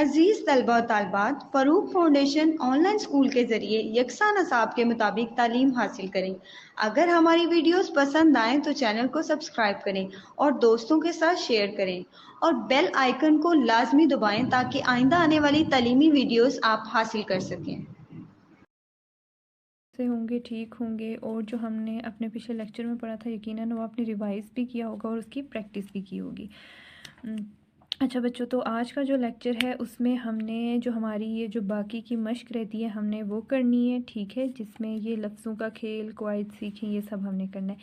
अजीज तलबा और तालबात, Farooq foundation online school के ज़रिए यकसा नसाब के मुताबिक तालीम हासिल करें। अगर हमारी वीडियोस पसंद आएँ तो चैनल को सब्सक्राइब करें और दोस्तों के साथ शेयर करें और बेल आइकन को लाजमी दबाएं ताकि आइंदा आने वाली तालीमी वीडियोस आप हासिल कर सकें। से होंगे, ठीक होंगे, और जो हमने अपने पिछले लेक्चर में पढ़ा था यकीनन वो आपने रिवाइज़ भी किया होगा और उसकी प्रैक्टिस भी की होगी। अच्छा बच्चों, तो आज का जो लेक्चर है उसमें हमने जो हमारी ये जो बाकी की मश्क रहती है हमने वो करनी है, ठीक है, जिसमें ये लफ्ज़ों का खेल, कवायद सीखें, ये सब हमने करना है।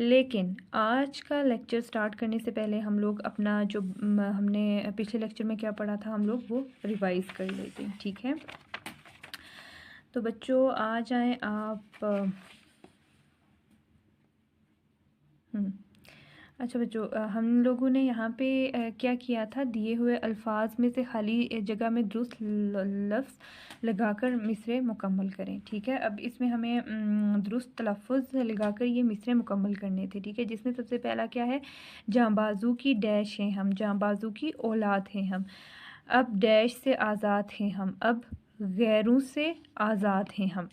लेकिन आज का लेक्चर स्टार्ट करने से पहले हम लोग अपना जो हमने पिछले लेक्चर में क्या पढ़ा था हम लोग वो रिवाइज़ कर लेते हैं, ठीक है। तो बच्चों आ जाएं आप। अच्छा बच्चों, हम लोगों ने यहाँ पे क्या किया था, दिए हुए अल्फाज में से खाली जगह में दुरुस्त लफ्ज़ लगाकर मिसरे मुकम्मल करें, ठीक है। अब इसमें हमें दुरुस्त तलफ़ुज़ लगाकर ये मिसरे मुकम्मल करने थे, ठीक है। जिसमें सबसे पहला क्या है, जांबाजू की डैश हैं हम, जांबाजू की औलाद हैं हम, अब डैश से आज़ाद हैं हम, अब गैरों से आज़ाद हैं हम,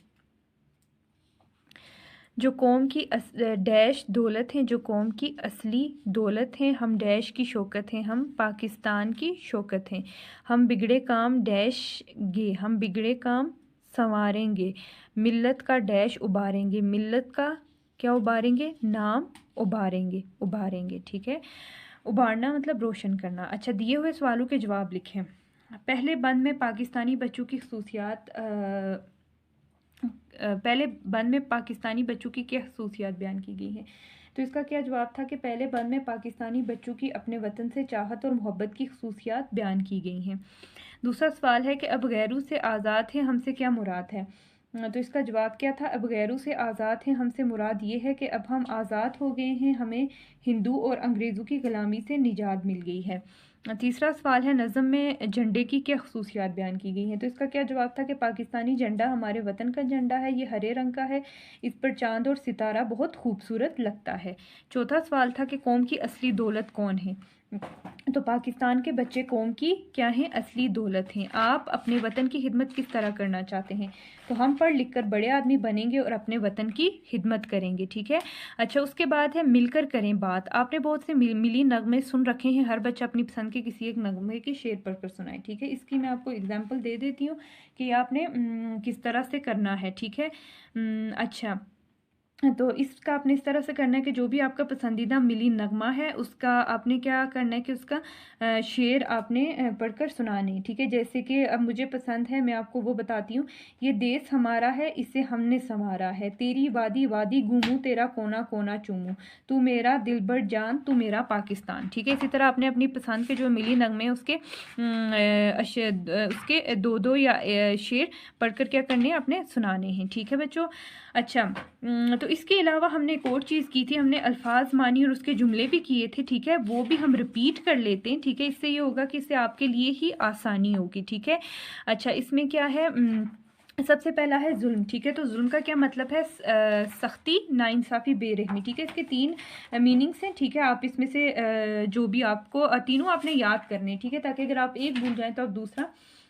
जो कौम की डैश दौलत हैं, जो कौम की असली दौलत हैं, हम डैश की शौकत हैं, हम पाकिस्तान की शौकत हैं, हम बिगड़े काम डैश गे, हम बिगड़े काम संवारेंगे, मिल्लत का डैश उबारेंगे, मिल्लत का क्या उबारेंगे, नाम उबारेंगे, उबारेंगे, ठीक है। उबारना मतलब रोशन करना। अच्छा, दिए हुए सवालों के जवाब लिखें। पहले बंद में पाकिस्तानी बच्चों की खसूसियात पहले बंद में पाकिस्तानी बच्चों की क्या खसूसियात बयान की गई हैं। तो इसका क्या जवाब था कि पहले बंद में पाकिस्तानी बच्चों की अपने वतन से चाहत और मोहब्बत की खसूसियात बयान की गई हैं। दूसरा सवाल है कि अब गैरों से आज़ाद हैं, हमसे क्या मुराद है। तो इसका जवाब क्या था, अब गैरों से आज़ाद हैं, हमसे मुराद ये है कि अब हम आज़ाद हो गए हैं, हमें हिंदू और अंग्रेज़ों की ग़ुलामी से निजात मिल गई है। तीसरा सवाल है, नज़म में झंडे की क्या खसूसियात बयान की गई हैं। तो इसका क्या जवाब था कि पाकिस्तानी झंडा हमारे वतन का झंडा है, ये हरे रंग का है, इस पर चांद और सितारा बहुत खूबसूरत लगता है। चौथा सवाल था कि कौम की असली दौलत कौन है। तो पाकिस्तान के बच्चे कौम की क्या हैं, असली दौलत हैं। आप अपने वतन की खिदमत किस तरह करना चाहते हैं। तो हम पढ़ लिख कर बड़े आदमी बनेंगे और अपने वतन की खिदमत करेंगे, ठीक है। अच्छा, उसके बाद है मिलकर करें बात। आपने बहुत से मिली नगमे सुन रखे हैं, हर बच्चा अपनी पसंद के किसी एक नगमे के शेर पढ़कर सुनाए, ठीक है। इसकी मैं आपको एग्जाम्पल दे देती हूँ कि आपने किस तरह से करना है, ठीक है। अच्छा, तो इसका आपने इस तरह से करना है कि जो भी आपका पसंदीदा मिली नगमा है उसका आपने क्या करना है कि उसका शेर आपने पढ़कर सुनाने हैं, ठीक है। जैसे कि अब मुझे पसंद है, मैं आपको वो बताती हूँ। ये देश हमारा है, इसे हमने संवारा है, तेरी वादी वादी घूमूं, तेरा कोना कोना चूमूं, तू मेरा दिलबर जान, तू मेरा पाकिस्तान, ठीक है। इसी तरह आपने अपनी पसंद के जो मिली नगमे उसके उसके दो दो या शेर पढ़कर क्या करने हैं, अपने सुनाने हैं, ठीक है बच्चों। अच्छा, तो इसके अलावा हमने एक और चीज़ की थी, हमने अल्फाज मानी और उसके जुमले भी किए थे, ठीक है। वो भी हम रिपीट कर लेते हैं, ठीक है। इससे ये होगा कि इससे आपके लिए ही आसानी होगी, ठीक है। अच्छा, इसमें क्या है, सबसे पहला है जुल्म, ठीक है। तो जुल्म का क्या मतलब है, सख्ती, नाइंसाफ़ी, बेरहमी, ठीक है। इसके तीन मीनिंग्स हैं, ठीक है। आप इसमें से जो भी आपको तीनों आपने याद करने, ठीक है, ताकि अगर आप एक भूल जाएं तो आप दूसरा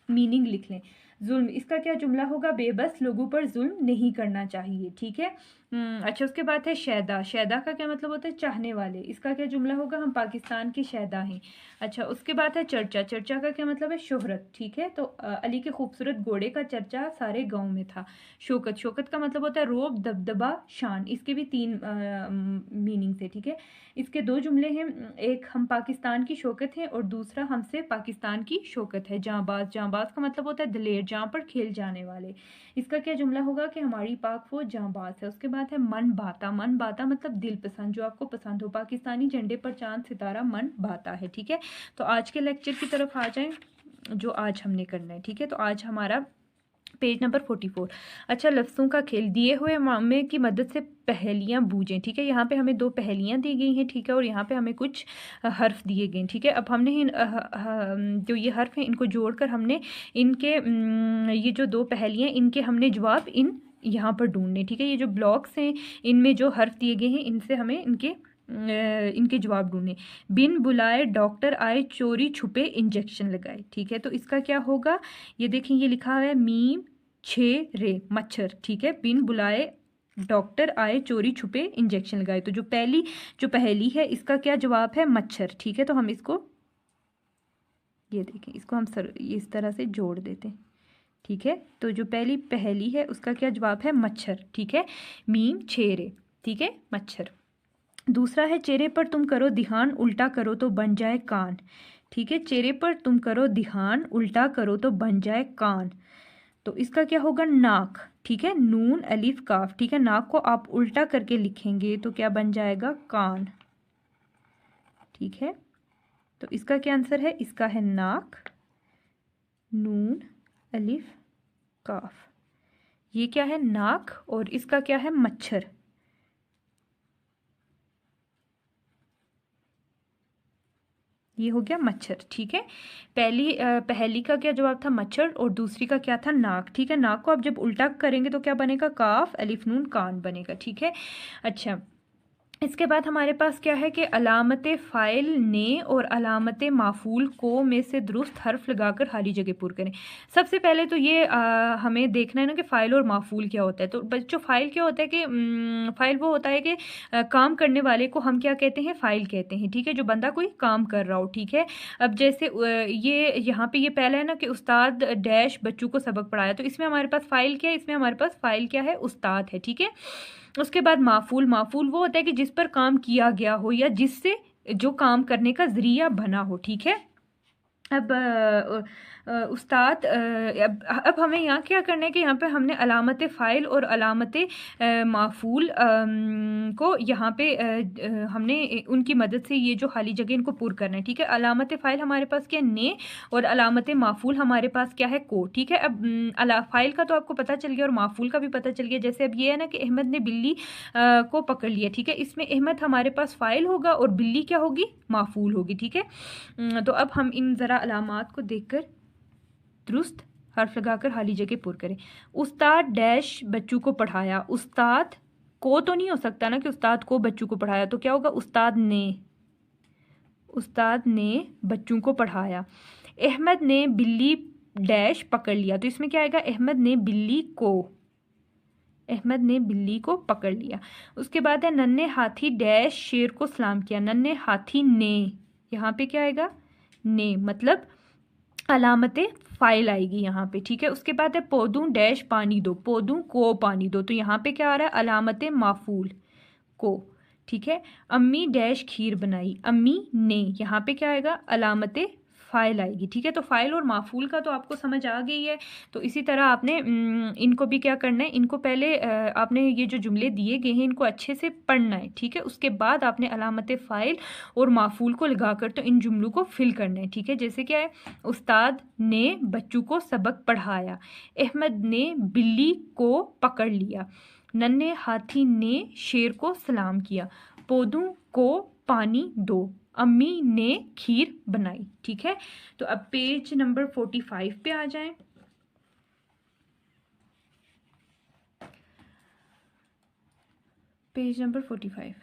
मीनिंग लिख लें। जुल्म, इसका क्या जुमला होगा, बेबस लोगों पर जुल्म नहीं करना चाहिए, ठीक है। अच्छा, उसके बाद है शैदा। शैदा का क्या मतलब होता है, चाहने वाले। इसका क्या जुमला होगा, हम पाकिस्तान के शैदा हैं। अच्छा, उसके बाद है चर्चा। चर्चा का क्या मतलब है, शोहरत, ठीक है। तो अली के खूबसूरत घोड़े का चर्चा सारे गांव में था। शौकत, शौकत का मतलब होता है रोब, दबदबा, शान। इसके भी तीन मीनिंग्स है, ठीक है। इसके दो जुमले हैं, एक हम पाकिस्तान की शौकत हैं और दूसरा हमसे पाकिस्तान की शौकत है। जांबाज, जांबाज का मतलब होता है दिलेर, जहाँ पर खेल जाने वाले। इसका क्या जुमला होगा कि हमारी पाक फौज जांबाज है। उसके बाद है मन भाता। मन भाता मतलब दिल पसंद, जो आपको पसंद हो। पाकिस्तानी झंडे पर चांद सितारा मन भाता है, ठीक है। तो आज के लेक्चर की तरफ आ जाएं, जो आज हमने करना है, ठीक है। तो आज हमारा पेज नंबर 44। अच्छा, लफ्ज़ों का खेल। दिए हुए मामे की मदद से पहेलियाँ बूझें, ठीक है। यहाँ पे हमें दो पहेलियाँ दी गई हैं, ठीक है, और यहाँ पे हमें कुछ हर्फ दिए गए, ठीक है। अब हमने जो ये हर्फ हैं इनको जोड़कर हमने इनके ये जो दो पहेलियाँ इनके हमने जवाब इन यहाँ पर ढूंढने, ठीक है। ये जो ब्लॉक्स हैं इनमें जो हर्फ दिए गए हैं इनसे हमें इनके इनके जवाब ढूंढने। बिन बुलाए डॉक्टर आए, चोरी छुपे इंजेक्शन लगाए। ठीक है, तो इसका क्या होगा, ये देखें ये लिखा है मीम छे रे मच्छर। ठीक है, बिन बुलाए डॉक्टर आए, चोरी छुपे इंजेक्शन लगाए। तो जो पहली है इसका क्या जवाब है, मच्छर। ठीक है, तो हम इसको ये देखें, इसको हम इस तरह से जोड़ देते हैं। ठीक है, तो जो पहली है उसका क्या जवाब है, मच्छर। ठीक है, मीम छेरे। ठीक है, मच्छर। दूसरा है चेहरे पर तुम करो ध्यान, उल्टा करो तो बन जाए कान। ठीक है, चेहरे पर तुम करो ध्यान, उल्टा करो तो बन जाए कान। तो इसका क्या होगा, नाक। ठीक है, नून अलिफ काफ। ठीक है, नाक को आप उल्टा करके लिखेंगे तो क्या बन जाएगा, कान। ठीक है, तो इसका क्या आंसर है, इसका है नाक, नून अलिफ काफ। ये क्या है, नाक, और इसका क्या है, मच्छर। ये हो गया मच्छर। ठीक है, पहली का क्या जवाब था, मच्छर, और दूसरी का क्या था, नाक। ठीक है, नाक को आप जब उल्टा करेंगे तो क्या बनेगा, काफ अलिफ नून कान बनेगा। ठीक है, अच्छा, इसके बाद हमारे पास क्या है कि अलामत फ़ाइल ने और अलामत माफूल को में से दुरुस्त हर्फ लगाकर खाली जगह पुर करें। सबसे पहले तो ये हमें देखना है ना कि फ़ाइल और माफूल क्या होता है। तो बच्चों, फ़ाइल क्या होता है कि फ़ाइल वो होता है कि काम करने वाले को हम क्या कहते हैं, फ़ाइल कहते हैं। ठीक है, जो बंदा कोई काम कर रहा हो। ठीक है, अब जैसे ये यहाँ पे ये पहला है ना कि उस्ताद डैश बच्चों को सबक पढ़ाया, तो इसमें हमारे पास फ़ाइल क्या है, इसमें हमारे पास फ़ाइल क्या है, उस्ताद है। ठीक है, उसके बाद माफूल वो होता है कि जिस पर काम किया गया हो या जिससे जो काम करने का जरिया बना हो। ठीक है, अब उस्ताद अब हमें यहाँ क्या करना है कि यहाँ पे हमने अलामत फ़ाइल और अलामत माफूल को यहाँ पे हमने उनकी मदद से ये जो खाली जगह इनको पूर करना है। ठीक है, अलामत फ़ाइल हमारे पास क्या ने, और अलामत माफूल हमारे पास क्या है, को। ठीक है, अब फ़ाइल का तो आपको पता चल गया और माफूल का भी पता चल गया। जैसे अब ये है ना कि अहमद ने बिल्ली को पकड़ लिया। ठीक है, इसमें अहमद हमारे पास फ़ाइल होगा और बिल्ली क्या होगी, माफूल होगी। ठीक है, तो अब हम इन ज़रा अलामात को देखकर दुरुस्त हर्फ लगाकर खाली जगह पुर करें। उस्ताद डैश बच्चों को पढ़ाया। उस्ताद को तो नहीं हो सकता ना कि उस्ताद को बच्चों को पढ़ाया, तो क्या होगा, उस्ताद ने बच्चों को पढ़ाया। अहमद ने बिल्ली डैश पकड़ लिया, तो इसमें क्या आएगा, अहमद ने बिल्ली को पकड़ लिया। उसके बाद है नन्हे हाथी डैश शेर को सलाम किया। नन्हे हाथी ने, यहाँ पे क्या आएगा, ने, मतलब अलामत फ़ाइल आएगी यहाँ पे। ठीक है, उसके बाद है पौधों डैश पानी दो, पौधों को पानी दो, तो यहाँ पे क्या आ रहा है, अलामत माफूल को। ठीक है, अम्मी डैश खीर बनाई। अम्मी ने, यहाँ पे क्या आएगा, अलामत फ़ाइल आएगी। ठीक है, तो फ़ाइल और माफूल का तो आपको समझ आ गई है। तो इसी तरह आपने इनको भी क्या करना है, इनको पहले आपने ये जो जुमले दिए गए हैं इनको अच्छे से पढ़ना है। ठीक है, उसके बाद आपने अलामत फ़ाइल और माफूल को लगाकर तो इन जुमलों को फिल करना है। ठीक है, जैसे क्या है, उस्ताद ने बच्चों को सबक पढ़ाया। अहमद ने बिल्ली को पकड़ लिया। नन्हे हाथी ने शेर को सलाम किया। पौधों को पानी दो। अम्मी ने खीर बनाई। ठीक है, तो अब पेज नंबर 45 पे आ जाएं। Page number 45।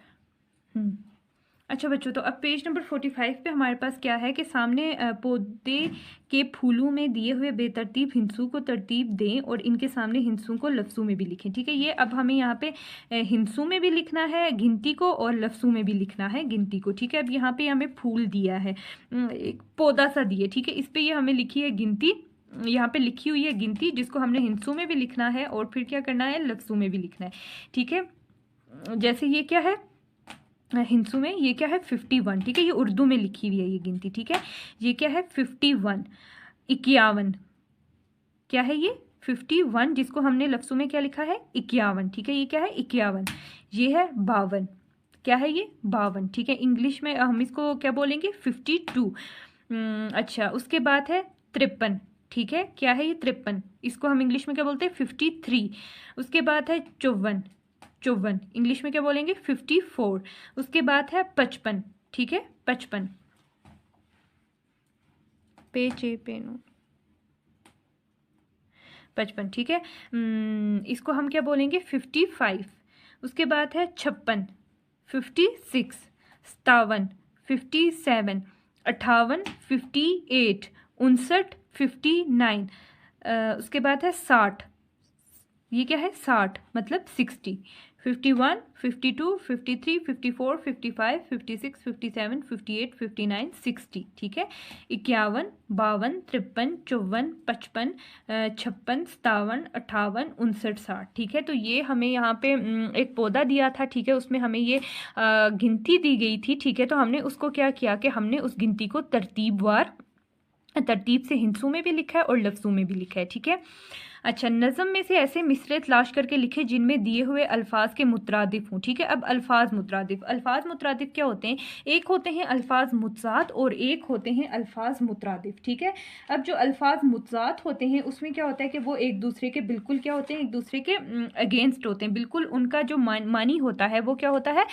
अच्छा बच्चों, तो अब पेज नंबर 45 पे हमारे पास क्या है कि सामने पौधे के फूलों में दिए हुए बेतरतीब हिंसों को तरतीब दें और इनके सामने हिंसों को लफ्ज़ों में भी लिखें। ठीक है, ये अब हमें यहाँ पे हिंसों में भी लिखना है गिनती को और लफ्ज़ों में भी लिखना है गिनती को। ठीक है, अब यहाँ पे हमें फूल दिया है, एक पौधा सा दिए। ठीक है, इस पर ये हमें लिखी है गिनती, यहाँ पे लिखी हुई है गिनती, जिसको हमने हिंसों में भी लिखना है और फिर क्या करना है, लफ्ज़ों में भी लिखना है। ठीक है, जैसे ये क्या है, हिंसू में ये क्या है, 51। ठीक है, ये उर्दू में लिखी हुई है ये गिनती। ठीक है, ये क्या है, 51। 51 क्या है, ये 51, जिसको हमने लफ्ज़ों में क्या लिखा है, 51। ठीक है, ये क्या है, 51। ये है 52। क्या है ये, 52। ठीक है, इंग्लिश में हम इसको क्या बोलेंगे, 52। अच्छा, उसके बाद है 53। ठीक है, क्या है ये, 53, इसको हम इंग्लिश में क्या बोलते हैं, 53। उसके बाद है 54, इंग्लिश में क्या बोलेंगे, 54। उसके बाद है 55। ठीक है, 55, पे नो 55। ठीक है, इसको हम क्या बोलेंगे, 55। उसके बाद है 56, 56। 57, 57, 58, 58, 59, 59, उसके बाद है 60, ये क्या है 60 मतलब 60, 51, 52, 53, 54, 55, 56, 57, 58, 59, 60, ठीक है। 51, 52, 53, 54, 55, 56, 57, 58, 59, 60, ठीक है। तो ये हमें यहाँ पे एक पौधा दिया था, ठीक है, उसमें हमें ये गिनती दी गई थी, ठीक है। तो हमने उसको क्या किया कि हमने उस गिनती को तरतीब से हिंसों में भी लिखा है और लफ्ज़ों में भी लिखा है, ठीक है। अच्छा, नज़म में से ऐसे मिसरे तलाश करके लिखे जिनमें दिए हुए अल्फाज के मुतरादिफ हों, ठीक है। अब अल्फाज मुतरादिफ क्या होते हैं? एक होते हैं अल्फाज मुतज़ाद और एक होते हैं अल्फाज मुतरादिफ, ठीक है। अब जो अल्फाज मुतज़ाद होते हैं उसमें क्या होता है कि वो एक दूसरे के बिल्कुल क्या होते हैं, एक दूसरे के अगेंस्ट होते हैं, बिल्कुल उनका जो मानी होता है वो क्या होता है,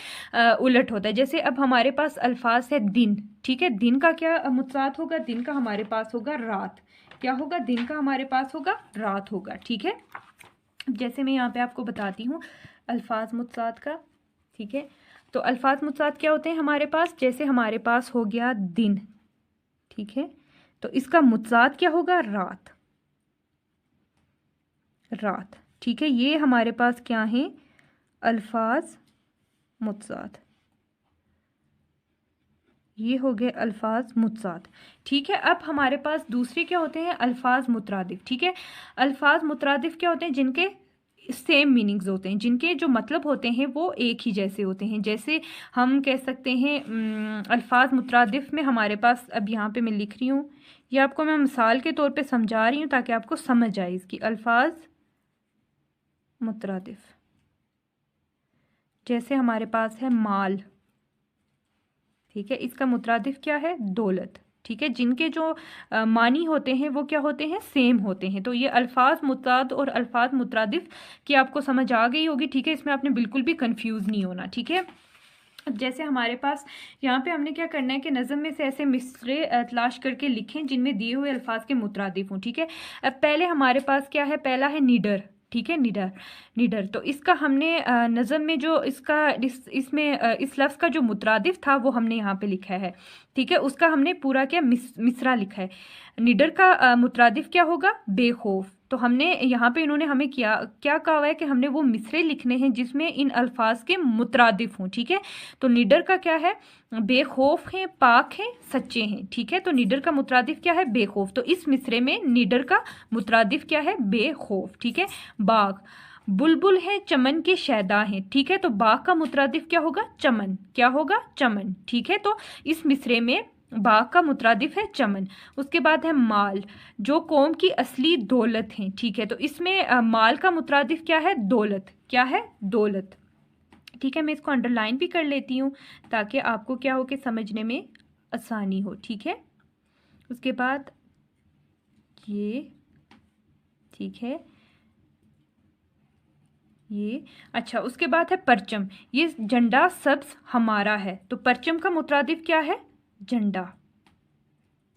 उलट होता है। जैसे अब हमारे पास अल्फाज है दिन, ठीक है, दिन का क्या मुतज़ाद होगा, दिन का हमारे पास होगा रात, क्या होगा, दिन का हमारे पास होगा रात होगा, ठीक है। जैसे मैं यहाँ पे आपको बताती हूँ अल्फाज मुतज़ाद का, ठीक है। तो अल्फाज मुतज़ाद क्या होते हैं हमारे पास, जैसे हमारे पास हो गया दिन, ठीक है, तो इसका मुतज़ाद क्या होगा, रात, रात, ठीक है। ये हमारे पास क्या है, अल्फाज मुतज़ाद, ये हो गए अल्फाज मुतज़ाद, ठीक है। अब हमारे पास दूसरे क्या होते हैं, अल्फाज मुतरादिफ, ठीक है। अल्फाज मुतरादिफ क्या होते हैं, जिनके सेम मीनिंग्स होते हैं, जिनके जो मतलब होते हैं वो एक ही जैसे होते हैं। जैसे हम कह सकते हैं अल्फाज मुतरादिफ में हमारे पास, अब यहाँ पे मैं लिख रही हूँ, ये आपको मैं मिसाल के तौर पे समझा रही हूँ ताकि आपको समझ आए इसकी। अल्फाज मुतरादिफ, जैसे हमारे पास है माल, ठीक है, इसका मुतरादिफ क्या है, दौलत, ठीक है। जिनके जो मानी होते हैं वो क्या होते हैं, सेम होते हैं। तो ये अल्फाज मुतज़ाद और अल्फाज मुतरादिफ की आपको समझ आ गई होगी, ठीक है। इसमें आपने बिल्कुल भी कंफ्यूज नहीं होना, ठीक है। अब जैसे हमारे पास यहाँ पे हमने क्या करना है कि नज़म में से ऐसे मिसरे तलाश करके लिखें जिनमें दिए हुए अल्फाज के मुतरादिफ हों, ठीक है। अब पहले हमारे पास क्या है, पहला है निडर, ठीक है, निडर, निडर। तो इसका हमने नज़म में जो इसका इसमें इस लफ्ज़ का जो मुतरादिफ था वो हमने यहाँ पे लिखा है, ठीक है। उसका हमने पूरा क्या मिसरा लिखा है। निडर का मुतरादिफ क्या होगा, बेखौफ। तो हमने यहाँ पे इन्होंने हमें क्या कहा है कि हमने वो मिसरे लिखने हैं जिसमें इन अल्फाज के मुतरादिफ हों, ठीक है। तो निडर का क्या है, बेखौफ हैं, पाक हैं, सच्चे हैं, ठीक है। तो निडर का मुतरादिफ क्या है, बेखौफ। तो इस मिसरे में निडर का मुतरादिफ क्या है, बेखौफ, ठीक है। बाग, बुलबुल है, चमन के शैदा हैं, ठीक है। तो बाग का मुतरादिफ क्या होगा, चमन, क्या होगा, चमन, ठीक है। तो इस मिसरे में बाग का मुतरादिफ है चमन। उसके बाद है माल, जो कौम की असली दौलत है, ठीक है। तो इसमें माल का मुतरादिफ क्या है, दौलत, क्या है, दौलत, ठीक है। मैं इसको अंडरलाइन भी कर लेती हूँ ताकि आपको क्या हो कि समझने में आसानी हो, ठीक है। उसके बाद ये, ठीक है, ये, अच्छा, उसके बाद है परचम, ये झंडा सब्ज हमारा है। तो परचम का मुतरादिफ क्या है, झंडा,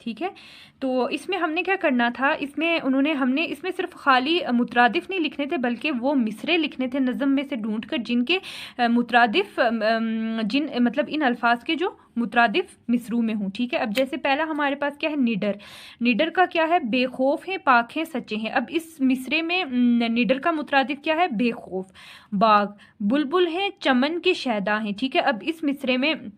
ठीक है। तो इसमें हमने क्या करना था, इसमें हमने इसमें सिर्फ खाली मुतरादिफ नहीं लिखने थे बल्कि वो मिसरे लिखने थे नज़म में से ढूंढकर जिनके मुतरादिफ जिन मतलब इन अल्फाज के जो मुतरादिफ मिसरू में हूँ, ठीक है। अब जैसे पहला हमारे पास क्या है, निडर, निडर का क्या है, बेखौफ है, पाक है, सच्चे हैं। अब इस मिसरे में निडर का मुतरादिफ क्या है, बेखौफ। बाग, बुलबुल है, चमन के शैदा हैं, ठीक है। अब इस मिसरे में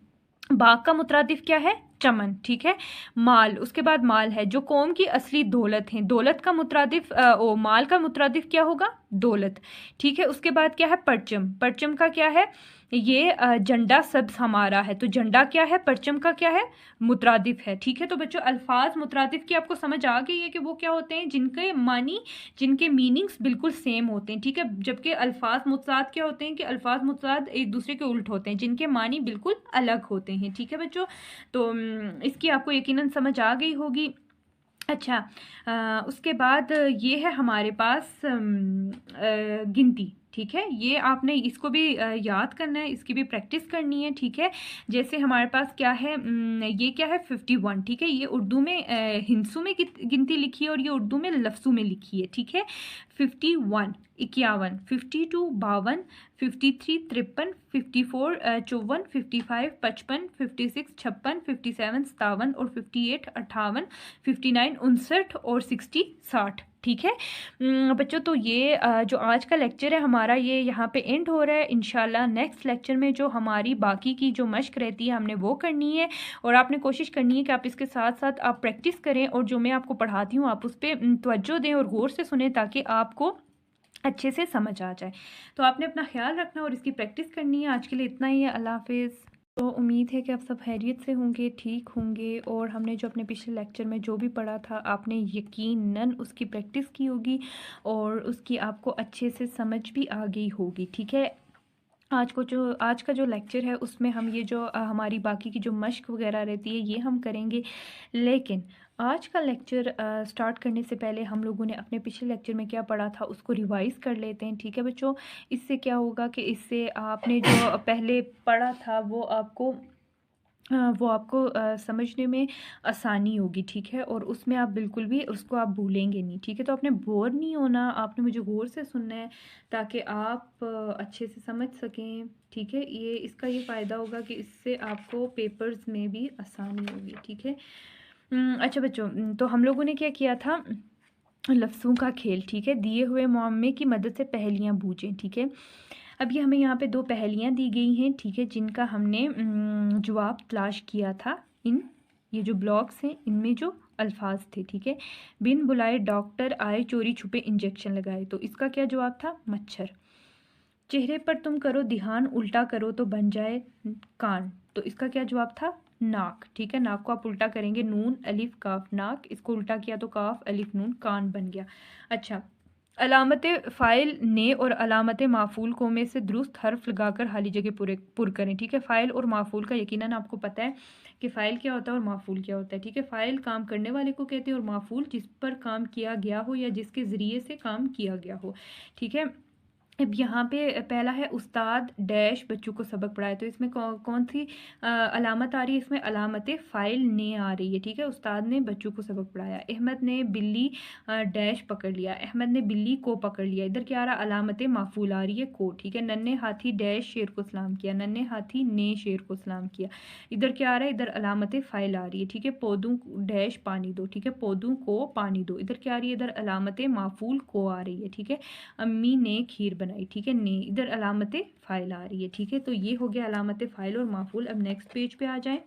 बाग का मुतरादिफ क्या है, चमन, ठीक है। माल, उसके बाद माल है, जो कौम की असली दौलत है। दौलत का मुतरादिफ माल का मुतरादिफ क्या होगा, दौलत, ठीक है। उसके बाद क्या है, परचम, परचम का क्या है, ये झंडा सब्ज हमारा है। तो झंडा क्या है, परचम का क्या है, मुतरादिफ है, ठीक है। तो बच्चों अल्फाज मुतरादिफ की आपको समझ आ गई है कि वो क्या होते हैं, जिनके मानी, जिनके मीनिंग्स बिल्कुल सेम होते हैं, ठीक है। जबकि अल्फाज मुतज़ाद क्या होते हैं कि अल्फाज मुतज़ाद एक दूसरे के उल्ट होते हैं, जिनके मानी बिल्कुल अलग होते हैं, ठीक है बच्चों। तो इसकी आपको यकीनन समझ आ गई होगी। अच्छा, उसके बाद ये है हमारे पास गिनती, ठीक है, ये आपने इसको भी याद करना है, इसकी भी प्रैक्टिस करनी है। ठीक है, जैसे हमारे पास क्या है, ये क्या है 51। ठीक है, ये उर्दू में हिंसू में गिनती लिखी है और ये उर्दू में लफ्ज़ों में लिखी है। ठीक है, 51 51, 52 52, 53 53, 54 54, 55 55, 56 56, 57 57 और 58 58, 59 59 और 60 60। ठीक है बच्चों, तो ये जो आज का लेक्चर है हमारा ये यहाँ पे एंड हो रहा है। इंशाल्लाह नेक्स्ट लेक्चर में जो हमारी बाकी की जो मश्क रहती है हमने वो करनी है, और आपने कोशिश करनी है कि आप इसके साथ साथ आप प्रैक्टिस करें, और जो मैं आपको पढ़ाती हूँ आप उस पर तवज्जो दें और गौर से सुने, ताकि आपको अच्छे से समझ आ जाए। तो आपने अपना ख्याल रखना और इसकी प्रैक्टिस करनी है। आज के लिए इतना ही है, अल्लाह हाफिज़। तो उम्मीद है कि आप सब खैरियत से होंगे, ठीक होंगे, और हमने जो अपने पिछले लेक्चर में जो भी पढ़ा था आपने यकीनन उसकी प्रैक्टिस की होगी और उसकी आपको अच्छे से समझ भी आ गई होगी। ठीक है, आज का जो लेक्चर है उसमें हम ये जो हमारी बाकी की जो मश्क वगैरह रहती है ये हम करेंगे, लेकिन आज का लेक्चर स्टार्ट करने से पहले हम लोगों ने अपने पिछले लेक्चर में क्या पढ़ा था उसको रिवाइज़ कर लेते हैं। ठीक है बच्चों, इससे क्या होगा कि इससे आपने जो पहले पढ़ा था वो आपको समझने में आसानी होगी। ठीक है, और उसमें आप बिल्कुल भी उसको आप भूलेंगे नहीं। ठीक है, तो आपने बोर नहीं होना, आपने मुझे गौर से सुनना है ताकि आप अच्छे से समझ सकें। ठीक है, ये इसका ये फ़ायदा होगा कि इससे आपको पेपर्स में भी आसानी होगी। ठीक है, अच्छा बच्चों, तो हम लोगों ने क्या किया था, लफ्ज़ों का खेल। ठीक है, दिए हुए मुअम्मे की मदद से पहेलियाँ बूझें। ठीक है, अब ये हमें यहाँ पे दो पहेलियाँ दी गई हैं। ठीक है, जिनका हमने जवाब तलाश किया था। ये जो ब्लॉक्स हैं इनमें जो अल्फाज थे। ठीक है, बिन बुलाए डॉक्टर आए, चोरी छुपे इंजेक्शन लगाए, तो इसका क्या जवाब था, मच्छर। चेहरे पर तुम करो ध्यान, उल्टा करो तो बन जाए कान, तो इसका क्या जवाब था, नाक। ठीक है, नाक को आप उल्टा करेंगे, नून अलिफ काफ नाक, इसको उल्टा किया तो काफ अलिफ नून कान बन गया। अच्छा, अलामत फ़ाइल ने और अलामत माफूल को में से दुरुस्त हर्फ लगाकर खाली जगह पुर करें। ठीक है, फ़ाइल और माफूल का यकीनन आपको पता है कि फ़ाइल क्या होता है और माफूल क्या होता है। ठीक है, फ़ाइल काम करने वाले को कहते हैं और माफूल जिस पर काम किया गया हो या जिसके ज़रिए से काम किया गया हो। ठीक है, अब यहाँ पे पहला है उस्ताद डैश बच्चों को सबक पढ़ाए, तो इसमें कौन सी अलामत आ रही है, इसमें अलामत फ़ाइल ने आ रही है। ठीक है, उस्ताद ने बच्चों को सबक पढ़ाया। अहमद ने बिल्ली डैश पकड़ लिया, अहमद ने बिल्ली को पकड़ लिया, इधर क्या आ रहा, अलामत माफूल आ रही है को। ठीक है, नन्हे हाथी डैश शेर को सलाम किया, नन्हे हाथी ने शेर को सलाम किया, इधर क्या आ रहा है, इधर अलामत फ़ाइल आ रही है। ठीक है, पौधों डैश पानी दो, ठीक है, पौधों को पानी दो, इधर क्या आ रही है, इधर अलामत माफूल को आ रही है। ठीक है, अम्मी ने खीर बनाई, ठीक है, ने, इधर अलामत फ़ाइल आ रही है। ठीक है, तो ये हो गया अलामत फ़ाइल और माफूल। अब नेक्स्ट पेज पे आ जाएं।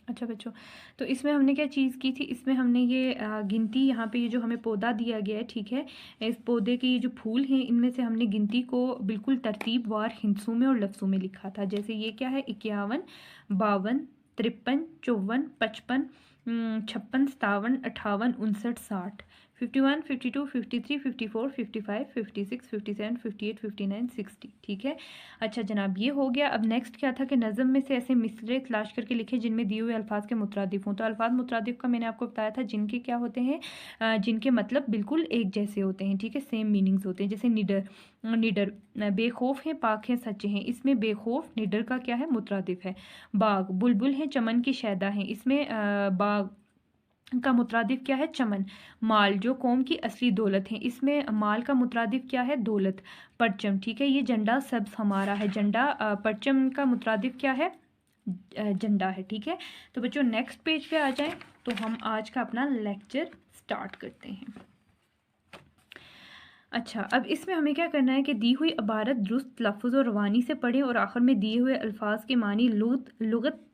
अच्छा बच्चों, तो इसमें हमने क्या चीज़ की थी, इसमें हमने ये गिनती, यहाँ पे ये जो हमें पौधा दिया गया है, ठीक है, इस पौधे के ये जो फूल हैं इनमें से हमने गिनती को बिल्कुल तरतीबवार हिंसों में और लफ्ज़ों में लिखा था। जैसे ये क्या है, 51 52 53 54 55 56 57 58 59 60 51 52 53 54 55 56 57 58 59 60। ठीक है, अच्छा जनाब, ये हो गया। अब नेक्स्ट क्या था कि नज़म में से ऐसे मिसरे तलाश करके लिखे जिनमें दिए हुए अल्फाज के मुतरादिफ हों। तो अल्फाज मुतरादिफ का मैंने आपको बताया था, जिनके क्या होते हैं, जिनके मतलब बिल्कुल एक जैसे होते हैं। ठीक है, सेम मीनिंग्स होते हैं। जैसे निडर, निडर बेखौफ हैं, पाक हैं, सच्चे हैं, इसमें बेखौफ निडर का क्या है, मुतरादिफ है। बाग, बुलबुल हैं, चमन की शैदा हैं, इसमें बाग का मुतरादिफ क्या है, चमन। माल, जो कौम की असली दौलत है, इसमें माल का मुतरादिफ क्या है, दौलत। परचम, ठीक है, ये झंडा सब्ज हमारा है, झंडा परचम का मुतरादिफ क्या है, झंडा है। ठीक है, तो बच्चों नेक्स्ट पेज पे आ जाएं तो हम आज का अपना लेक्चर स्टार्ट करते हैं। अच्छा, अब इसमें हमें क्या करना है कि दी हुई इबारत दुरुस्त लफ्ज़ और रवानी से पढ़ें और आखिर में दिए हुए अल्फाज के मानी लुग़त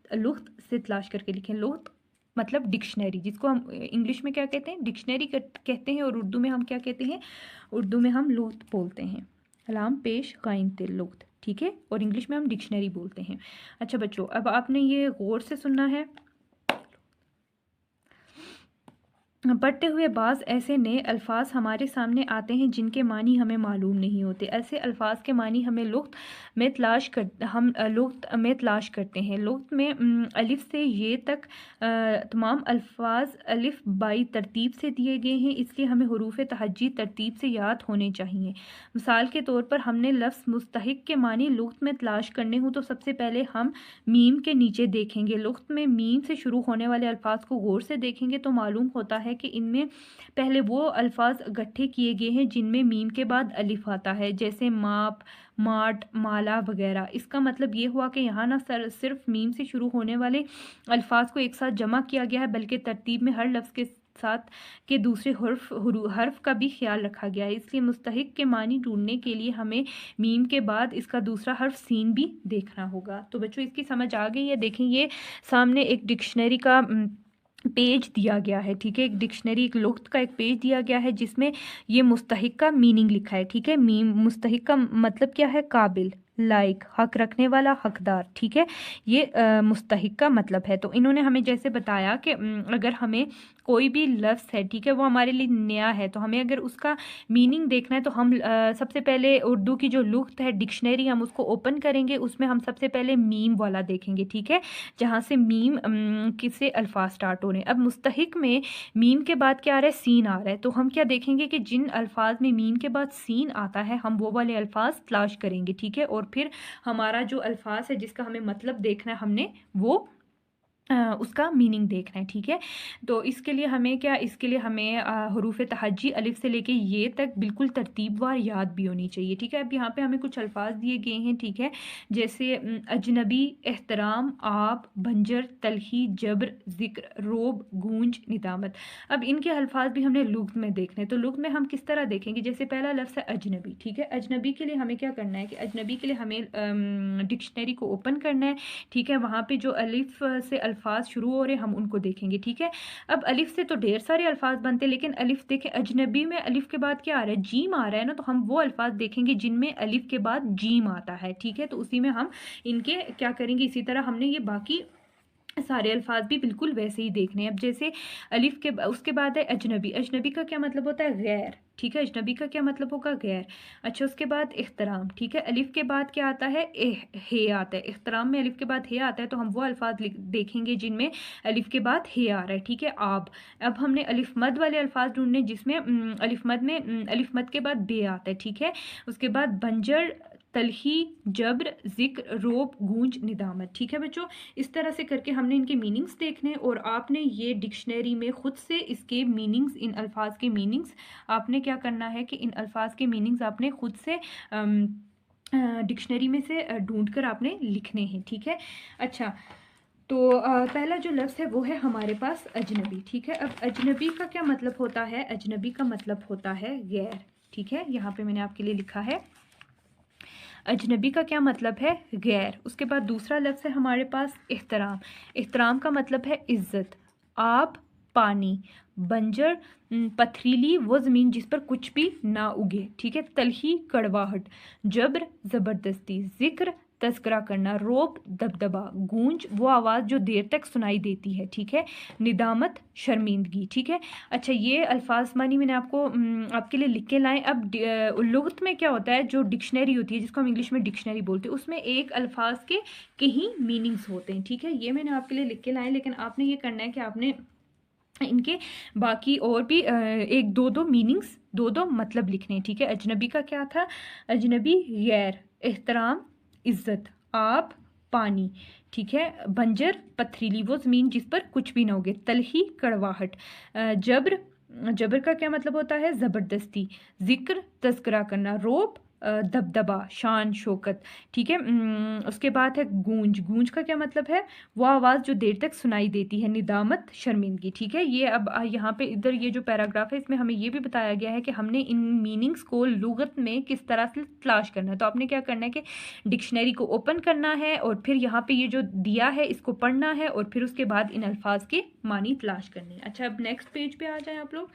से तलाश करके लिखें। लुग़त मतलब डिक्शनरी, जिसको हम इंग्लिश में क्या कहते हैं, डिक्शनरी कहते हैं, और उर्दू में हम क्या कहते हैं, उर्दू में हम लुग़त बोलते हैं। अलाम पेश गाइन तिल लुग़त। ठीक है, और इंग्लिश में हम डिक्शनरी बोलते हैं। अच्छा बच्चों, अब आपने ये गौर से सुनना है। पढ़ते हुए बाज़ ऐसे नए अल्फाज हमारे सामने आते हैं जिनके मानी हमें मालूम नहीं होते। ऐसे अल्फाज के मानी हमें लुग़्त में तलाश करते हैं। लुग़्त में अलिफ से ये तक तमाम अल्फाज अलिफ बाई तरतीब से दिए गए हैं, इसलिए हमें हुरूफ तहज्जी तरतीब से याद होने चाहिए। मिसाल के तौर पर हमने लफ्ज़ मुस्तहिक के मानी लुग़्त में तलाश करने हों तो सबसे पहले हम मीम के नीचे देखेंगे। लुग़्त में मीम से शुरू होने वाले अल्फाज को गौर से देखेंगे तो मालूम होता है कि इनमें पहले वो अल्फाज इकट्ठे किए गए हैं जिनमें मीम के बाद अलिफ आता है, जैसे माप, माट, माला वगैरह। इसका मतलब ये हुआ कि यहाँ ना सिर्फ मीम से शुरू होने वाले अल्फाज को एक साथ जमा किया गया है, बल्कि तरतीब में हर लफ्ज़ के साथ के दूसरे हर्फ का भी ख्याल रखा गया है। इसलिए मुस्तहिक के मानी ढूंढने के लिए हमें मीम के बाद इसका दूसरा हर्फ सीन भी देखना होगा। तो बच्चों इसकी समझ आ गई है। देखें ये सामने एक डिक्शनरी का पेज दिया गया है, ठीक है। एक डिक्शनरी, एक लुग़्त का एक पेज दिया गया है जिसमें ये मुस्तहिक का मीनिंग लिखा है, ठीक है। मुस्तहिक का मतलब क्या है? काबिल, लाइक, हक रखने वाला, हकदार, ठीक है। ये मुस्तहिक का मतलब है। तो इन्होंने हमें जैसे बताया कि अगर हमें कोई भी लफ्ज़ है, ठीक है, वो हमारे लिए नया है तो हमें अगर उसका मीनिंग देखना है तो हम सबसे पहले उर्दू की जो लुग़्त है, डिक्शनरी, हम उसको ओपन करेंगे। उसमें हम सबसे पहले मीम वाला देखेंगे, ठीक है, जहाँ से मीम किससे अल्फाज स्टार्ट हो रहे हैं। अब मुस्तहिक में मीम के बाद क्या आ रहा है? सीन आ रहा है। तो हम क्या देखेंगे कि जिन अल्फाज में मीम के बाद सीन आता है हम वो वाले अल्फाज तलाश करेंगे, ठीक है। और फिर हमारा जो अल्फाज है जिसका हमें मतलब देखना है, हमने वो उसका मीनिंग देखना है, ठीक है। तो इसके लिए हमें हरूफ तहज्जी अलिफ से लेके ये तक बिल्कुल तरतीबवार याद भी होनी चाहिए, ठीक है। अब यहाँ पे हमें कुछ अल्फाज दिए गए हैं, ठीक है, जैसे अजनबी, एहतराम, आप, बंजर, तलही, जब्र, ज़िक्र, रोब, गूंज, निदामत। अब इनके अल्फाज भी हमने लुग़्त में देखने हैं। तो लुग़्त में हम किस तरह देखेंगे? जैसे पहला लफ्ज़ है अजनबी, ठीक है। अजनबी के लिए हमें क्या करना है कि अजनबी के लिए हमें डिक्शनरी को ओपन करना है, ठीक है। वहाँ पे जो अलिफ से अल्फाज शुरू हो रहे हैं हम उनको देखेंगे, ठीक है। अब अलिफ से तो ढेर सारे अल्फाज बनते हैं, लेकिन अलिफ देखें, अजनबी में अलिफ के बाद क्या आ रहा है? जीम आ रहा है ना, तो हम वो अल्फाज देखेंगे जिनमें अलिफ के बाद जीम आता है, ठीक है। तो उसी में हम इनके क्या करेंगे, इसी तरह हमने ये बाकी सारे अल्फाज भी बिल्कुल वैसे ही देखने हैं। अब जैसे अलिफ के उसके बाद है अजनबी। अजनबी का क्या मतलब होता है? गैर, ठीक है। अजनबी का क्या मतलब होगा? गैर। अच्छा, उसके बाद इख्तराम, ठीक है। अलिफ के बाद क्या आता है? हे आता है। इख्तराम में अलिफ के बाद हे आता है तो हम वो अल्फाज देखेंगे जिनमें अलिफ के बाद हे आ रहा है, ठीक है। आब। अब हमने अलिफ मद वाले अल्फाज ढूंढने जिसमें अलिफ मद के बाद बे आता है, ठीक है। उसके बाद बंजर, तलही, जब्र, ज़िक्र, रोब, गूंज, निदामत, ठीक है बच्चों। इस तरह से करके हमने इनके मीनिंग्स देखने और आपने ये डिक्शनरी में ख़ुद से इसके मीनिंग्स, इन अल्फाज के मीनिंग्स आपने क्या करना है कि इन अल्फाज के मीनिंग्स आपने ख़ुद से डिक्शनरी में से ढूंढ कर आपने लिखने हैं, ठीक है। अच्छा, तो पहला जो लफ्ज़ है वो है हमारे पास अजनबी, ठीक है। अब अजनबी का क्या मतलब होता है? अजनबी का मतलब होता है गैर, ठीक है। यहाँ पे मैंने आपके लिए लिखा है अजनबी का क्या मतलब है? गैर। उसके बाद दूसरा लफ्ज़ है हमारे पास एहतराम। एहतराम का मतलब है इज़्ज़त। आब, पानी। बंजर, पथरीली वो ज़मीन जिस पर कुछ भी ना उगे, ठीक है। तलही, कड़वाहट। जब्र, ज़बरदस्ती। ज़िक्र, तज़किरा करना। रोब, दबदबा। गूंज, वो आवाज़ जो देर तक सुनाई देती है, ठीक है। निदामत, शर्मिंदगी, ठीक है। अच्छा, ये अल्फाज मानी मैंने आपके लिए लिख के लाए। अब लुग़त में क्या होता है, जो डिक्शनरी होती है जिसको हम इंग्लिश में डिक्शनरी बोलते हैं, उसमें एक अल्फाज के कई मीनिंग्स होते हैं, ठीक है। ये मैंने आपके लिए लिख के लाए, लेकिन आपने ये करना है कि आपने इनके बाकी और भी एक दो मीनिंग्स, दो मतलब लिखने हैं, ठीक है। अजनबी का क्या था? अजनबी गैर, एहतराम इज़्ज़त, आब पानी, ठीक है। बंजर पथरीली वो ज़मीन जिस पर कुछ भी ना उगे। तलही कड़वाहट। जबर का क्या मतलब होता है? ज़बरदस्ती। ज़िक्र तज़किरा करना। रोब दबदबा शान शौकत, ठीक है। उसके बाद है गूंज। गूंज का क्या मतलब है? वो आवाज़ जो देर तक सुनाई देती है। निदामत शर्मिंदगी, ठीक है। ये अब यहाँ पे इधर ये जो पैराग्राफ है इसमें हमें ये भी बताया गया है कि हमने इन मीनिंग्स को लुगत में किस तरह से तलाश करना है। तो आपने क्या करना है कि डिक्शनरी को ओपन करना है और फिर यहाँ पे ये जो दिया है इसको पढ़ना है और फिर उसके बाद इन अल्फाज के मानी तलाश करने हैं। अच्छा, अब नेक्स्ट पेज पे आ जाए आप लोग।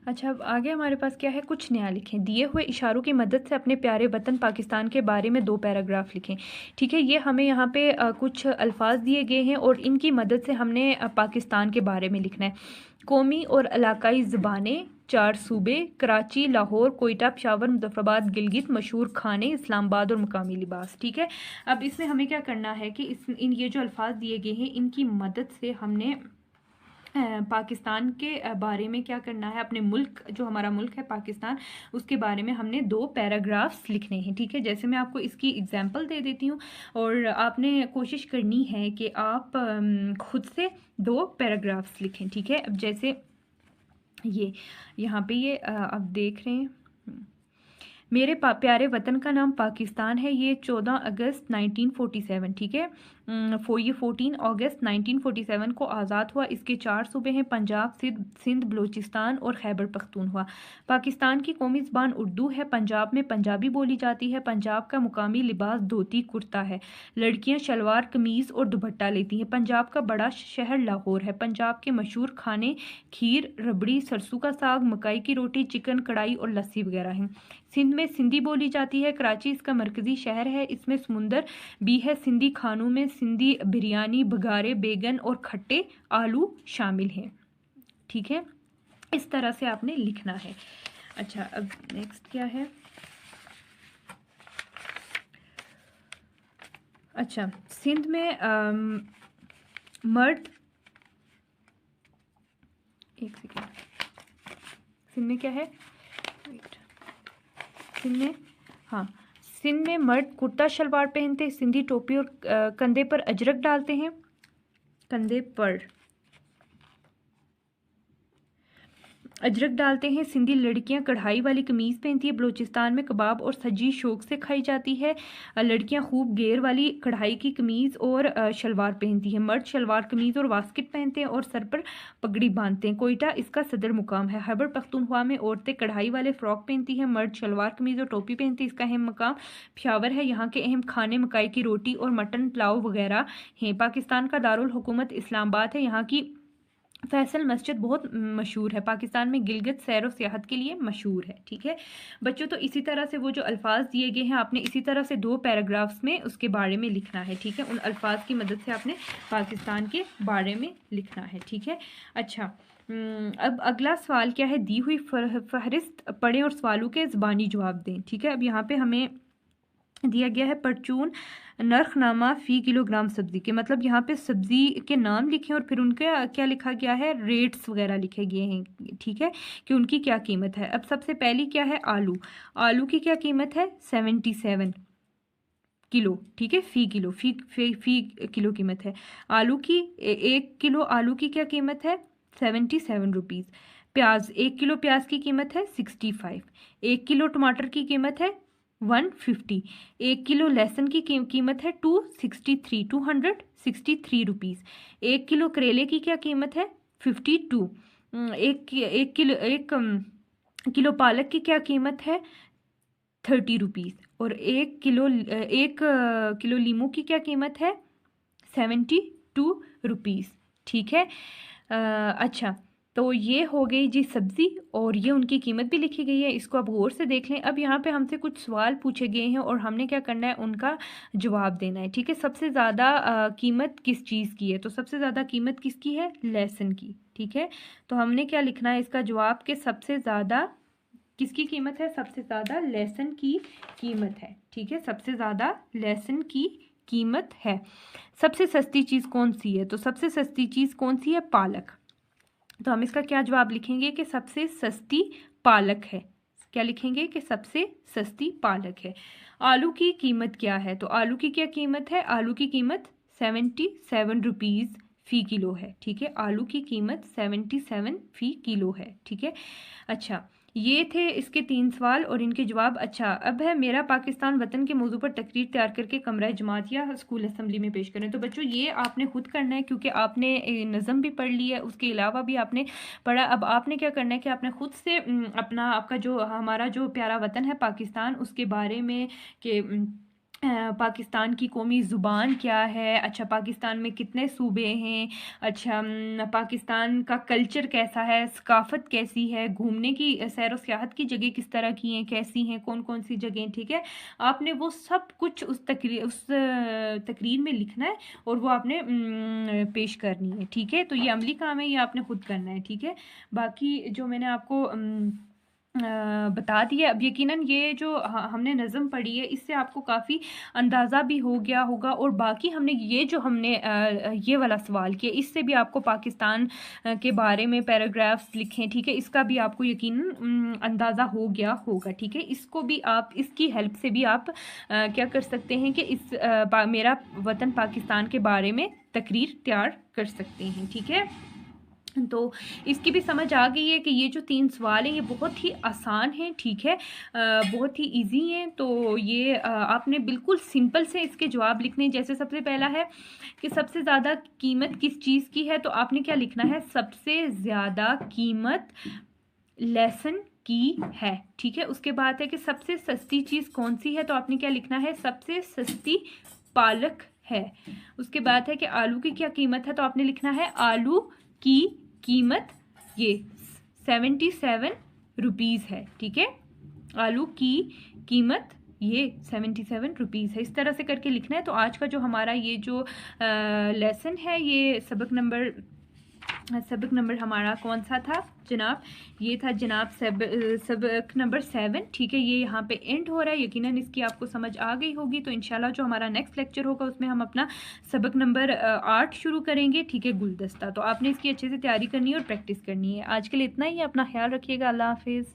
अच्छा, अब आगे हमारे पास क्या है, कुछ नया लिखें। दिए हुए इशारों की मदद से अपने प्यारे वतन पाकिस्तान के बारे में 2 पैराग्राफ लिखें। ठीक है, ये हमें यहाँ पे कुछ अल्फाज दिए गए हैं और इनकी मदद से हमने पाकिस्तान के बारे में लिखना है। कौमी और इलाकाई ज़बानें, 4 सूबे, कराची, लाहौर, कोयटा, पेशावर, मुजफ्फराबाद, गिलगित, मशहूर खाने, इस्लामाबाद और मकामी लिबास। ठीक है, अब इसमें हमें क्या करना है कि ये जो अल्फाज दिए गए हैं इनकी मदद से हमने पाकिस्तान के बारे में क्या करना है, अपने मुल्क, जो हमारा मुल्क है पाकिस्तान, उसके बारे में हमने 2 पैराग्राफ्स लिखने हैं। ठीक है, जैसे मैं आपको इसकी एग्जांपल दे देती हूँ और आपने कोशिश करनी है कि आप खुद से 2 पैराग्राफ्स लिखें। ठीक है, अब जैसे ये यहाँ पे ये आप देख रहे हैं, मेरे प्यारे वतन का नाम पाकिस्तान है। ये 14 अगस्त 1947, ठीक है, ये 14 अगस्त 1947 को आज़ाद हुआ। इसके 4 सूबे हैं, पंजाब, सिंध, बलूचिस्तान और खैबर पख्तूनख्वा। पाकिस्तान की कौमी ज़बान उर्दू है। पंजाब में पंजाबी बोली जाती है। पंजाब का मुकामी लिबास धोती कुर्ता है। लड़कियां शलवार कमीज़ और दुपट्टा लेती हैं। पंजाब का बड़ा शहर लाहौर है। पंजाब के मशहूर खाने खीर, रबड़ी, सरसों का साग, मकई की रोटी, चिकन कढ़ाई और लस्सी वगैरह हैं। सिंध में सिंधी बोली जाती है। कराची इसका मरकज़ी शहर है। इसमें समुंदर भी है। सिंधी खानों में सिंधी बिरयानी, बघारे, बैगन और खट्टे आलू शामिल हैं। ठीक है, इस तरह से आपने लिखना है। अच्छा, अब नेक्स्ट क्या है। अच्छा, सिंध में मर्द, एक सेकेंड, सिंध में क्या है, सिंध में, हाँ, सिंध में मर्द कुर्ता शलवार पहनते, सिंधी टोपी और कंधे पर अजरक डालते हैं। कंधे पर अजरक डालते हैं। सिंधी लड़कियां कढ़ाई वाली कमीज़ पहनती है। बलूचिस्तान में कबाब और सजी शौक से खाई जाती है। लड़कियां खूब घेर वाली कढ़ाई की कमीज़ और शलवार पहनती है। मर्द शलवार कमीज़ और वास्किट पहनते हैं और सर पर पगड़ी बांधते हैं। कोयटा इसका सदर मुकाम है। खैबर पख्तूनख्वा में औरतें कढ़ाई वाले फ्रॉक पहनती हैं। मर्द शलवार कमीज़ और टोपी पहनती है। इसका अहम मुकाम पेशावर है। यहाँ के अहम खाने मकई की रोटी और मटन पुलाव वगैरह हैं। पाकिस्तान का दारुल हुकूमत इस्लामाबाद है। यहाँ की फैसल मस्जिद बहुत मशहूर है। पाकिस्तान में गिलगित सैर और सियाहत के लिए मशहूर है। ठीक है बच्चों, तो इसी तरह से वो जो अल्फाज दिए गए हैं आपने इसी तरह से 2 पैराग्राफ्स में उसके बारे में लिखना है। ठीक है, उन अल्फाज की मदद से आपने पाकिस्तान के बारे में लिखना है। ठीक है, अच्छा, अब अगला सवाल क्या है, दी हुई फहरिस्त पढ़ें और सवालों के ज़बानी जवाब दें। ठीक है, अब यहाँ पे हमें दिया गया है परचून नरखनामा फ़ी किलोग्राम सब्ज़ी के, मतलब यहाँ पे सब्ज़ी के नाम लिखे और फिर उनके क्या लिखा गया है, रेट्स वगैरह लिखे गए हैं। ठीक है, कि उनकी क्या कीमत है। अब सबसे पहली क्या है, आलू। आलू की क्या कीमत है, 77 किलो। ठीक है, फ़ी किलो, फ़ी किलो कीमत है आलू की। 1 किलो आलू की क्या कीमत है, 77 रुपीज़। प्याज, 1 किलो प्याज की कीमत है 65। 1 किलो टमाटर की कीमत है 150। 1 किलो लहसुन की कीमत है 263 रुपीज़। 1 किलो करेले की क्या कीमत है 52। एक किलो पालक की क्या कीमत है 30 रुपीज़। और 1 किलो लीमू की क्या कीमत है 72 रुपीज़। ठीक है, अच्छा, तो ये हो गई जी सब्ज़ी और ये उनकी कीमत भी लिखी गई है। इसको आप गौर से देख लें। अब यहाँ पे हमसे कुछ सवाल पूछे गए हैं और हमने क्या करना है, उनका जवाब देना है। ठीक है, सबसे ज़्यादा कीमत किस चीज़ की है, तो सबसे ज़्यादा कीमत किसकी है, लहसुन की। ठीक है, तो हमने क्या लिखना है इसका जवाब, कि सबसे ज़्यादा किसकी कीमत है, सबसे ज़्यादा लहसुन की कीमत है। ठीक है, सबसे ज़्यादा लहसुन की कीमत है। सबसे सस्ती चीज़ कौन सी है, तो सबसे सस्ती चीज़ कौन सी है, पालक। तो हम इसका क्या जवाब लिखेंगे कि सबसे सस्ती पालक है। क्या लिखेंगे कि सबसे सस्ती पालक है। आलू की कीमत क्या है, तो आलू की क्या कीमत है, आलू की कीमत 77 रुपीज़ फ़ी किलो है। ठीक है, आलू की कीमत 77 फ़ी किलो है। ठीक है, अच्छा, ये थे इसके 3 सवाल और इनके जवाब। अच्छा, अब है मेरा पाकिस्तान वतन के मौजू पर तकरीर तैयार करके कमरा जमात या स्कूल असम्बली में पेश करें। तो बच्चों ये आपने खुद करना है, क्योंकि आपने नज़म भी पढ़ ली है, उसके अलावा भी आपने पढ़ा। अब आपने क्या करना है कि आपने खुद से आपका जो हमारा जो प्यारा वतन है पाकिस्तान, उसके बारे में कि पाकिस्तान की कौमी ज़ुबान क्या है, अच्छा पाकिस्तान में कितने सूबे हैं, अच्छा पाकिस्तान का कल्चर कैसा है, सकाफ़त कैसी है, घूमने की सैर व सियाहत की जगह किस तरह की हैं, कैसी हैं, कौन कौन सी जगह, ठीक है। आपने वो सब कुछ उस तकरीर में लिखना है और वो आपने पेश करनी है, ठीक है। तो ये अमली काम है, ये आपने खुद करना है, ठीक है। बाकी जो मैंने आपको बता दिया, अब यकीनन ये जो हमने नज़म पढ़ी है इससे आपको काफ़ी अंदाज़ा भी हो गया होगा, और बाकी हमने ये वाला सवाल किया, इससे भी आपको पाकिस्तान के बारे में पैराग्राफ्स लिखे, ठीक है, इसका भी आपको यकीनन अंदाज़ा हो गया होगा, ठीक है। इसको भी आप, इसकी हेल्प से भी आप क्या कर सकते हैं कि मेरा वतन पाकिस्तान के बारे में तकरीर तैयार कर सकते हैं, ठीक है। तो इसकी भी समझ आ गई है कि ये जो 3 सवाल हैं ये बहुत ही आसान हैं, ठीक है, बहुत ही इजी हैं। तो ये आपने बिल्कुल सिंपल से इसके जवाब लिखने हैं। जैसे सबसे पहला है कि सबसे ज़्यादा कीमत किस चीज़ की है, तो आपने क्या लिखना है, सबसे ज़्यादा कीमत लहसुन की है, ठीक है। उसके बाद है कि सबसे सस्ती चीज़ कौन सी है, तो आपने क्या लिखना है, सबसे सस्ती पालक है। उसके बाद है कि आलू की क्या कीमत है, तो आपने लिखना है आलू की कीमत ये 77 रुपीज़ है, ठीक है। आलू की कीमत ये 77 रुपीज़ है, इस तरह से करके लिखना है। तो आज का जो हमारा ये जो लेसन है, ये सबक नंबर हमारा कौन सा था जनाब, ये था जनाब सबक नंबर 7, ठीक है। ये यहाँ पे एंड हो रहा है, यकीनन इसकी आपको समझ आ गई होगी। तो इंशाल्लाह जो हमारा नेक्स्ट लेक्चर होगा उसमें हम अपना सबक नंबर 8 शुरू करेंगे, ठीक है, गुलदस्ता। तो आपने इसकी अच्छे से तैयारी करनी है और प्रैक्टिस करनी है। आज के लिए इतना ही, अपना ख्याल रखिएगा, अल्लाह हाफिज़।